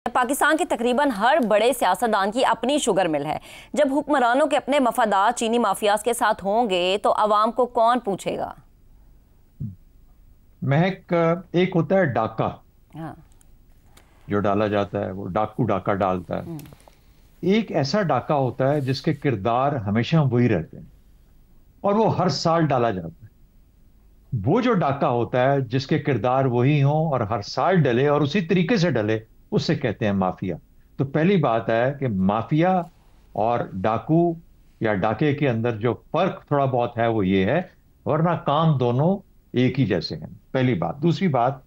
पाकिस्तान के तकरीबन हर बड़े सियासतदान की अपनी शुगर मिल है। जब हुक्मरानों के अपने मफादात चीनी माफियाज के साथ होंगे तो अवाम को कौन पूछेगा? महक, एक होता है डाका। हाँ। जो डाला जाता है वो डाकू डाका डालता है। एक ऐसा डाका होता है जिसके किरदार हमेशा वही रहते हैं और वो हर साल डाला जाता है। वो जो डाका होता है जिसके किरदार वही हों और हर साल डले और उसी तरीके से डले, उससे कहते हैं माफिया। तो पहली बात है कि माफिया और डाकू या डाके के अंदर जो फर्क थोड़ा बहुत है वो ये है, वरना काम दोनों एक ही जैसे हैं। पहली बात। दूसरी बात,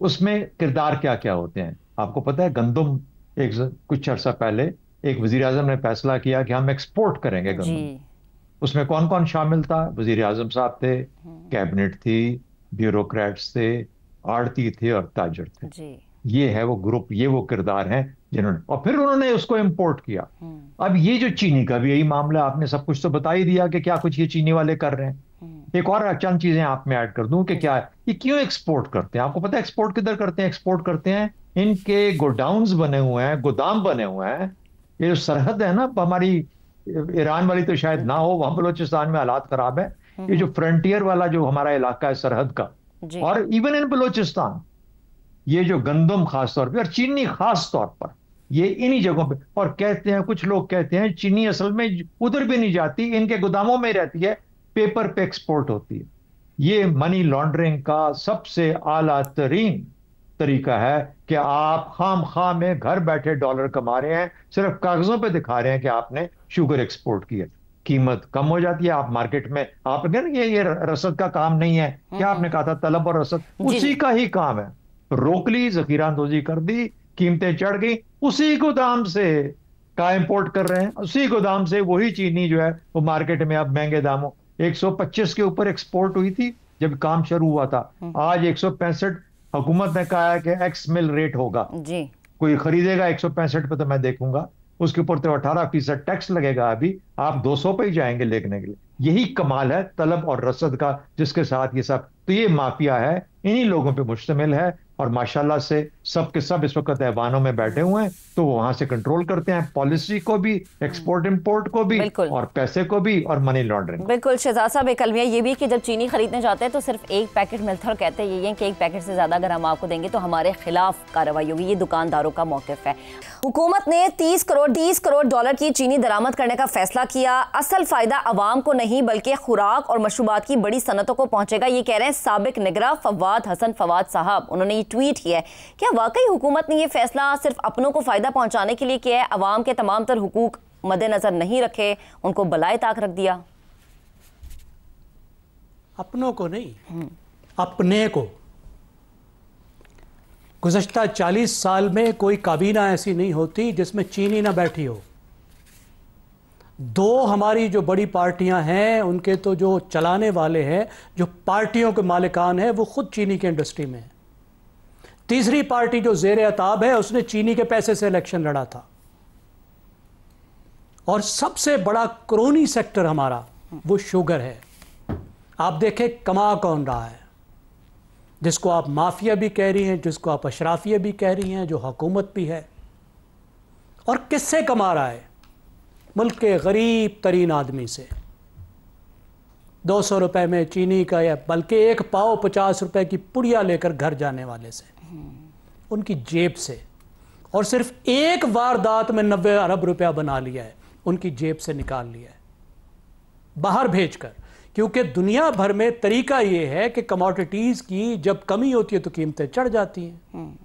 उसमें किरदार क्या क्या होते हैं आपको पता है? गंदम, कुछ अर्सा पहले एक वजीर आजम ने फैसला किया कि हम एक्सपोर्ट करेंगे गंदम। उसमें कौन कौन शामिल था? वजीर आजम साहब थे, कैबिनेट थी, ब्यूरोक्रेट्स थे, आड़ती थे और ताजर थे जी। ये है वो ग्रुप, ये वो किरदार हैं जिन्होंने, और फिर उन्होंने उसको इंपोर्ट किया। अब ये जो चीनी का भी यही मामला, आपने सब कुछ तो बता ही दिया कि क्या कुछ ये चीनी वाले कर रहे हैं। एक और चंद चीजें आप में ऐड कर दूं कि क्या ये क्यों एक्सपोर्ट करते हैं। आपको पता है एक्सपोर्ट किधर करते हैं? एक्सपोर्ट करते हैं, इनके गोडाउन्स बने हुए हैं, गोदाम बने हुए हैं। ये जो सरहद है ना हमारी, ईरान वाली तो शायद ना हो, वहां बलोचिस्तान में हालात खराब है। ये जो फ्रंटियर वाला जो हमारा इलाका है सरहद का, और इवन इन बलोचिस्तान, ये जो गंदम खास तौर पे और चीनी खास तौर पर, ये इन्हीं जगहों पे। और कहते हैं, कुछ लोग कहते हैं चीनी असल में उधर भी नहीं जाती, इनके गोदामों में रहती है, पेपर पे एक्सपोर्ट होती है। ये मनी लॉन्ड्रिंग का सबसे आला तरीन तरीका है कि आप खाम खाम में घर बैठे डॉलर कमा रहे हैं, सिर्फ कागजों पे दिखा रहे हैं कि आपने शुगर एक्सपोर्ट की है। कीमत कम हो जाती है, आप मार्केट में, आप ये रसद का काम नहीं है। क्या आपने कहा था? तलब और रसद उसी का ही काम है। रोक ली, जखीरा अंदोजी कर दी, कीमतें चढ़ गई, उसी गोदाम से का इंपोर्ट कर रहे हैं, उसी गोदाम से वही चीनी जो है वो मार्केट में अब महंगे दामों 125 के ऊपर एक्सपोर्ट हुई थी जब काम शुरू हुआ था। आज 165 हुकूमत ने कहा है कि एक्स मिल रेट होगा जी। कोई खरीदेगा 165 पे तो मैं देखूंगा, उसके ऊपर तो 18% टैक्स लगेगा। अभी आप 200 पे ही जाएंगे लेने के लिए। यही कमाल है तलब और रसद का, जिसके साथ ये सब, तो ये माफिया है, इन्हीं लोगों पे मुश्तमिल है। और माशाल्लाह से सब के सब इस वक्त ऐवानों में बैठे हुए हैं, तो वो वहां से कंट्रोल करते हैं पॉलिसी को भी, एक्सपोर्ट इंपोर्ट को भी, और पैसे को भी, और मनी लॉन्ड्रिंग। बिल्कुल शहजाद साहब, एक अलमिया ये भी कि जब चीनी खरीदने जाते हैं तो सिर्फ एक पैकेट मिलता है और कहते हैं ये कि एक पैकेट से ज्यादा अगर हम आपको देंगे तो हमारे खिलाफ कार्रवाई होगी। ये दुकानदारों का मौकिफ है। हुकूमत ने 30 करोड़ डॉलर की चीनी दरामद करने का फैसला किया। असल फायदा अवाम को नहीं बल्कि खुराक और मशरूबात की बड़ी सनतों को पहुंचेगा, ये कह रहे हैं साबिक निगरां फवाद हसन फवाद साहब। उन्होंने ये ट्वीट किया है। क्या वाकई हुकूमत ने ये फैसला सिर्फ अपनों को फायदा पहुंचाने के लिए किया है? अवाम के तमाम तर हुकूक मद्देनजर नहीं रखे, उनको बलाए ताक रख दिया? अपनों को नहीं, अपने को। गुज़श्ता 40 साल में कोई काबीना ऐसी नहीं होती जिसमें चीनी ना बैठी हो। दो हमारी जो बड़ी पार्टियां हैं, उनके तो जो चलाने वाले हैं, जो पार्टियों के मालिकान हैं, वो खुद चीनी की इंडस्ट्री में है। तीसरी पार्टी जो ज़ेर अताब है, उसने चीनी के पैसे से इलेक्शन लड़ा था। और सबसे बड़ा क्रोनी सेक्टर हमारा वो शुगर है। आप देखें कमा कौन रहा है, जिसको आप माफिया भी कह रही हैं, जिसको आप अशराफिया भी कह रही हैं, जो हुकूमत भी है। और किससे कमा रहा है? मुल्क के गरीब तरीन आदमी से। 200 रुपए में चीनी का, या बल्कि एक पाव 50 रुपए की पुड़िया लेकर घर जाने वाले से, उनकी जेब से। और सिर्फ एक वारदात में 90 अरब रुपया बना लिया है, उनकी जेब से निकाल लिया है बाहर भेजकर। क्योंकि दुनिया भर में तरीका यह है कि कमोडिटीज़ की जब कमी होती है तो कीमतें चढ़ जाती हैं,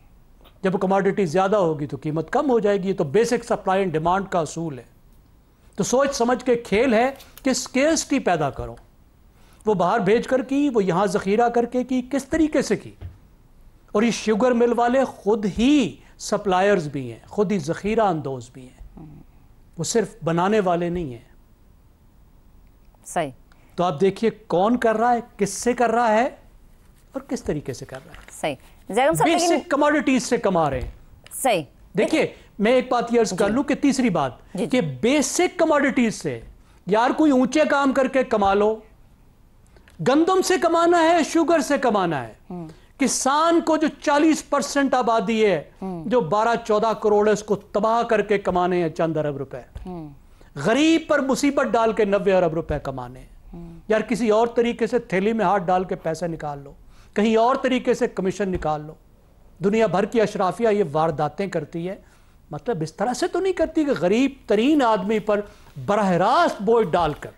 जब कमोडिटी ज़्यादा होगी तो कीमत कम हो जाएगी। तो बेसिक सप्लाई एंड डिमांड का असूल है। तो सोच समझ के खेल है कि स्केर्सिटी पैदा करो। वो बाहर भेज कर की, वो यहाँ ज़ख़ीरा करके की, किस तरीके से की। और ये शुगर मिल वाले खुद ही सप्लायर्स भी हैं, खुद ही ज़ख़ीरा अंदोज़ भी हैं, वो सिर्फ बनाने वाले नहीं हैं। सही। तो आप देखिए कौन कर रहा है, किससे कर रहा है और किस तरीके से कर रहा है। सही। बेसिक कमोडिटीज से कमा रहे हैं। सही। देखिए मैं एक बात ये अर्ज कर लूं कि तीसरी बात कि बेसिक कमोडिटीज से यार कोई ऊंचे काम करके कमा लो। गंदम से कमाना है, शुगर से कमाना है, किसान को जो 40% आबादी है, जो 12-14 करोड़ है, उसको तबाह करके कमाने हैं चंद अरब रुपए। गरीब पर मुसीबत डाल के 90 अरब रुपए कमाने हैं। यार किसी और तरीके से थैली में हाथ डाल के पैसे निकाल लो, कहीं और तरीके से कमीशन निकाल लो। दुनिया भर की अशराफिया ये वारदातें करती है, मतलब इस तरह से तो नहीं करती कि गरीब तरीन आदमी पर बराह रास्त बोझ डालकर,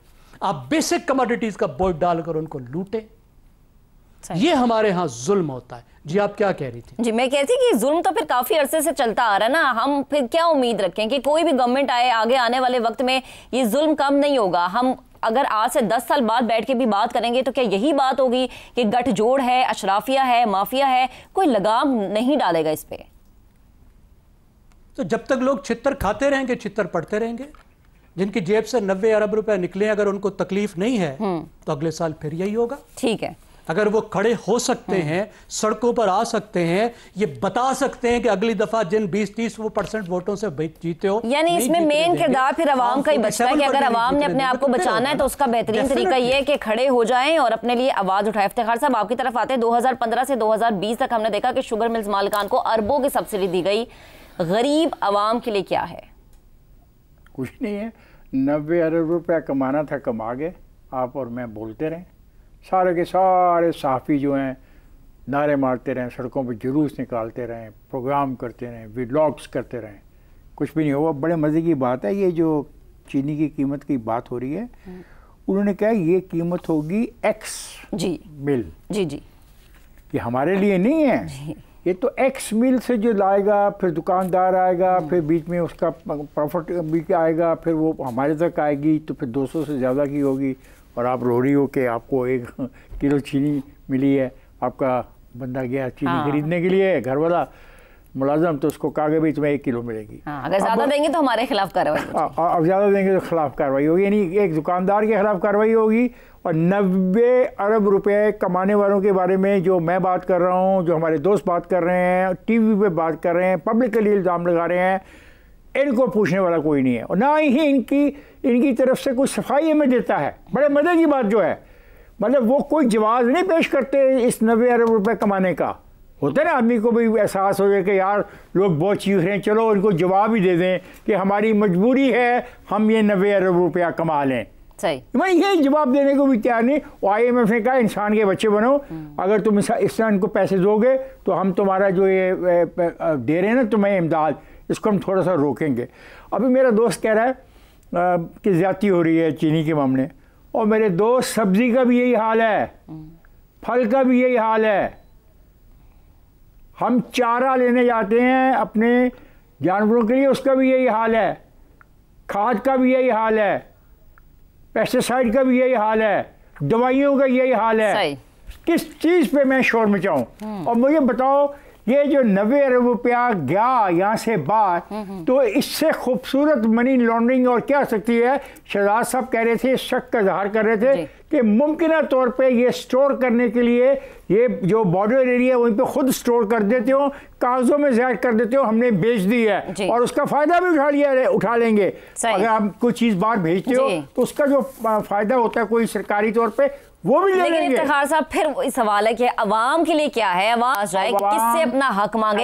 आप बेसिक कमोडिटीज का बोझ डालकर उनको लूटे। ये हमारे यहाँ जुल्म होता है। जी आप क्या कह रही थी? जी मैं कह रही थी कि जुल्म तो फिर काफी अरसे से चलता आ रहा है ना, हम फिर क्या उम्मीद रखें कि कोई भी गवर्नमेंट आए आगे आने वाले वक्त में ये जुल्म कम नहीं होगा। हम अगर आज से 10 साल बाद बैठ के भी बात करेंगे तो क्या यही बात होगी कि गठजोड़ है, अशराफिया है, माफिया है, कोई लगाम नहीं डालेगा इस पे? तो जब तक लोग छितर खाते रहेंगे, छितर पड़ते रहेंगे। जिनकी जेब से 90 अरब रुपए निकले, अगर उनको तकलीफ नहीं है तो अगले साल फिर यही होगा। ठीक है, अगर वो खड़े हो सकते हैं, सड़कों पर आ सकते हैं, ये बता सकते हैं कि अगली दफा जिन 20-30% वोटों से जीते हो, यानी इसमें मेन किरदार फिर अवाम का ही बचता है कि अगर अवाम ने अपने आप को बचाना है तो उसका बेहतरीन तरीका ये है कि खड़े हो जाएं और अपने लिए आवाज उठाएं। इफ्तिखार साहब आपकी तरफ आते हैं। 2015 से 2020 तक हमने देखा कि शुगर मिल्स मालिकान को अरबों की सब्सिडी दी गई। गरीब अवाम के लिए क्या है? कुछ नहीं है, 90 अरब रुपया कमाना था, कमा गए। आप और मैं बोलते रहें, सारे के सारे सहाफ़ी जो हैं नारे मारते रहें, सड़कों पर जुलूस निकालते रहें, प्रोग्राम करते रहें, व्लॉग्स करते रहें, कुछ भी नहीं हुआ। बड़े मज़े की बात है, ये जो चीनी की कीमत की बात हो रही है, उन्होंने कहा ये कीमत होगी एक्स जी मिल। जी जी, ये हमारे लिए नहीं है, ये तो एक्स मिल से जो लाएगा, फिर दुकानदार आएगा, फिर बीच में उसका प्रॉफिट भी आएगा, फिर वो हमारे तक आएगी तो फिर 200 से ज़्यादा की होगी। और आप रो रही हो कि आपको 1 किलो चीनी मिली है, आपका बंदा गया चीनी खरीदने के लिए, घर वाला मुलाजम, तो उसको कहा कि भाई तुम्हें 1 किलो मिलेगी। अगर ज़्यादा देंगे तो हमारे खिलाफ कार्रवाई, अब ज़्यादा देंगे तो खिलाफ कार्रवाई होगी, यानी एक दुकानदार के खिलाफ कार्रवाई होगी। और 90 अरब रुपए कमाने वालों के बारे में जो मैं बात कर रहा हूँ, जो हमारे दोस्त बात कर रहे हैं, टीवी पे बात कर रहे हैं, पब्लिकली इल्ज़ाम लगा रहे हैं, इनको पूछने वाला कोई नहीं है और ना ही इनकी तरफ से कोई सफाई हमें देता है। बड़े मज़े की बात जो है, मतलब वो कोई जवाब नहीं पेश करते इस 90 अरब रुपए कमाने का। होता है ना, आदमी को भी एहसास हो जाए कि यार लोग बहुत चीख रहे हैं, चलो इनको जवाब ही दे दें कि हमारी मजबूरी है, हम ये 90 अरब रुपया कमा लें। सही, मैं ये जवाब देने को भी तैयार नहीं। IMF ने कहा इंसान के बच्चे बनो, अगर तुम इस तरह इनको पैसे दोगे तो हम तुम्हारा जो ये दे रहे हैं ना तुम्हें इमदाद, इसको हम थोड़ा सा रोकेंगे। अभी मेरा दोस्त कह रहा है कि ज़्यादती हो रही है चीनी के मामले, और मेरे दोस्त सब्ज़ी का भी यही हाल है, फल का भी यही हाल है। हम चारा लेने जाते हैं अपने जानवरों के लिए, उसका भी यही हाल है, खाद का भी यही हाल है, पेस्टिसाइड का भी यही हाल है, दवाइयों का यही हाल है। किस चीज़ पे मैं शोर मचाऊं? और मुझे बताओ, ये जो 90 अरब रुपया गया यहाँ से बाहर, तो इससे खूबसूरत मनी लॉन्ड्रिंग और क्या सकती है? शहजाद साहब कह रहे थे, शक का इजहार कर रहे थे कि मुमकिन तौर पे ये स्टोर करने के लिए ये जो बॉर्डर एरिया है वहीं पे खुद स्टोर कर देते हो, कागजों में ज़ाहिर कर देते हो हमने बेच दी है, और उसका फ़ायदा भी उठा लेंगे। अगर आप कोई चीज़ बाहर भेजते हो तो उसका जो फ़ायदा होता है कोई सरकारी तौर पर वो भी ले लेंगे। लेकिन इफ्तिखार साहब फिर सवाल है कि अवाम के लिए क्या है? अवाम जाए किससे अपना हक मांगे?